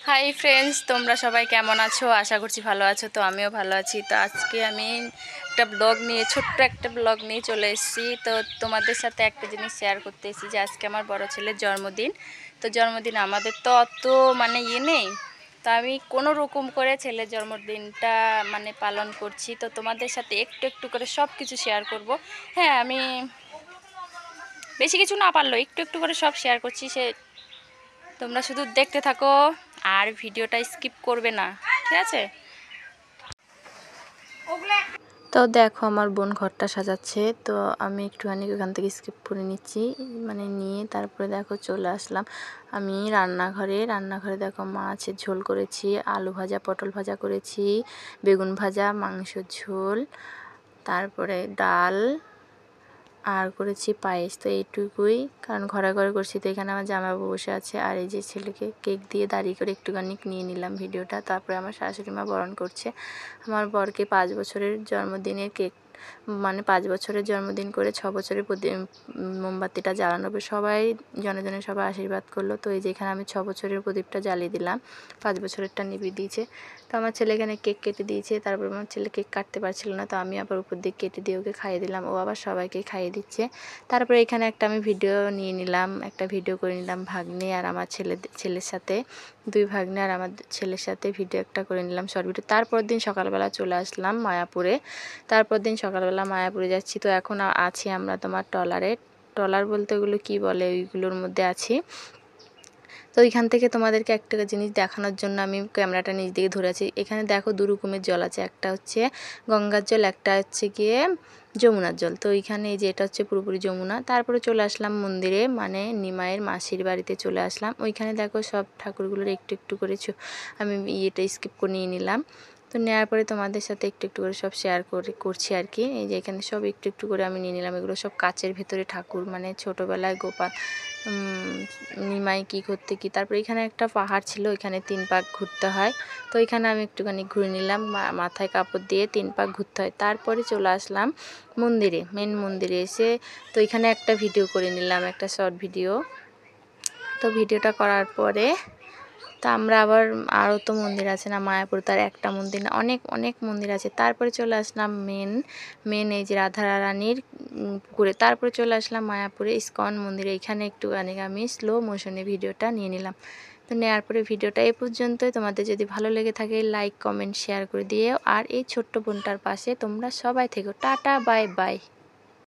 Hi friends, তোমরা সবাই কেমন আছো? আশা করছি ভালো আছো। তো আমিও ভালো আছি। তো আজকে আমি একটা ব্লগ নিয়ে ছোট্ট একটা ব্লগ নিয়ে চলে এসেছি। তো তোমাদের সাথে একটা জিনিস শেয়ার করতে এসেছি যে আজকে আমার বড় ছেলের জন্মদিন। তো জন্মদিন আমাদের তো অত নেই। তো আমি কোনো রকম করে ছেলের জন্মদিনটা পালন করছি। তো তোমাদের সাথে একটু একটু করে সব কিছু শেয়ার করব। হ্যাঁ, আমি বেশি কিছু না পারলেও একটু একটু করে সব শেয়ার করছি। তোমরা শুধু দেখতে থাকো আর ভিডিওটা স্কিপ করবে না, ঠিক আছে? তো দেখো আমার বোন ঘরটা সাজাচ্ছে। তো আমি একটুখানি ওখান থেকে স্কিপ করে নিচ্ছি, নিয়ে তারপরে দেখো চলে আসলাম আমি রান্নাঘরে দেখো মাছের ঝোল করেছি, আলু ভাজা, পটল ভাজা করেছি, বেগুন ভাজা, মাংসের ঝোল, তারপরে ডাল আর করেছি পায়েস। তো এইটুকুই, কারণ ঘরে ঘরে করছি। তো এখানে আমার জামাইবাবু বসে আছে আর এই যে ছেলেকে কেক দিয়ে দাঁড়িয়ে করে একটুখানি নিয়ে নিলাম ভিডিওটা। তারপরে আমার শাশুড়ি মা বরণ করছে আমার বরকে 5 বছরের জন্মদিনের কেক, 5 বছরের জন্মদিন করে 6 বছরের মোমবাতিটা জ্বালানো হবে। সবাই জনে জনে সবাই আশীর্বাদ করলো। তো এই যে এখানে আমি 6 বছরের প্রদীপটা জ্বালিয়ে দিলাম, 5 বছরেরটা নিভিয়ে দিয়েছে। তো আমার ছেলে এখানে কেক কেটে দিয়েছে। তারপর আমার ছেলে কেক কাটতে পারছিল না, তো আমি আবার উপর দিয়ে কেটে দিয়ে ওকে খাইয়ে দিলাম, ও আবার সবাইকে খাইয়ে দিচ্ছে। তারপরে এখানে একটা আমি ভিডিও নিয়ে নিলাম, একটা ভিডিও করে নিলাম ভাগ্নে আর আমার ছেলের সাথে, 2 ভাগ্নে আর আমার ছেলের সাথে ভিডিও একটা করে নিলাম, শর্ট ভিডিও। তারপর দিন সকালবেলা চলে আসলাম মায়াপুরে। তারপর দিন সকালবেলা মায়াপুরে যাচ্ছি। তো এখন আছি আমরা তোমার ট্রলার বলতে ওগুলো কী বলে, ওইগুলোর মধ্যে আছি। তো ওইখান থেকে তোমাদেরকে একটা জিনিস দেখানোর জন্য আমি ক্যামেরাটা নিজ দিকে ধরে আছি। এখানে দেখো 2 রকমের জল আছে, একটা হচ্ছে গঙ্গার জল, একটা হচ্ছে গিয়ে যমুনার জল। তো ওইখানে এই যে এটা হচ্ছে পুরোপুরি যমুনা। তারপরে চলে আসলাম মন্দিরে, নিমাইয়ের মাসির বাড়িতে চলে আসলাম। ওইখানে দেখো সব ঠাকুরগুলোর একটু একটু করে আমি ইয়েটা স্কিপ করে নিয়ে নিলাম। তো নেওয়ার পরে তোমাদের সাথে একটু একটু করে সব শেয়ার করছি আর কি। এই যে এখানে সব একটু একটু করে আমি নিয়ে নিলাম। এগুলো সব কাচের ভেতরে ঠাকুর, ছোটোবেলায় গোপাল নিমাই কী করতে কি। তারপরে এখানে একটা পাহাড় ছিল, এখানে 3 পাক ঘুরতে হয়। তো এখানে আমি একটুখানি ঘুরে নিলাম, মাথায় কাপড় দিয়ে 3 পাক ঘুরতে হয়। তারপরে চলে আসলাম মন্দিরে, মেন মন্দিরে এসে তো এখানে একটা ভিডিও করে নিলাম, একটা শর্ট ভিডিও। তো ভিডিওটা করার পরে তো আমরা আবার আরও তো মন্দির আছে না মায়াপুর, তার একটা মন্দির না, অনেক অনেক মন্দির আছে। তারপরে চলে আসলাম মেন এই যে রাধারানীর পুকুরে। তারপরে চলে আসলাম মায়াপুরে ইস্কন মন্দিরে। এখানে একটুখানি আমি স্লো মোশনে ভিডিওটা নিয়ে নিলাম। তো নেওয়ার পরে ভিডিওটা এই পর্যন্তই। তোমাদের যদি ভালো লেগে থাকে লাইক কমেন্ট শেয়ার করে দিও। আর এই ছোট্ট বোনটার পাশে তোমরা সবাই থেকো। Tata, bye bye.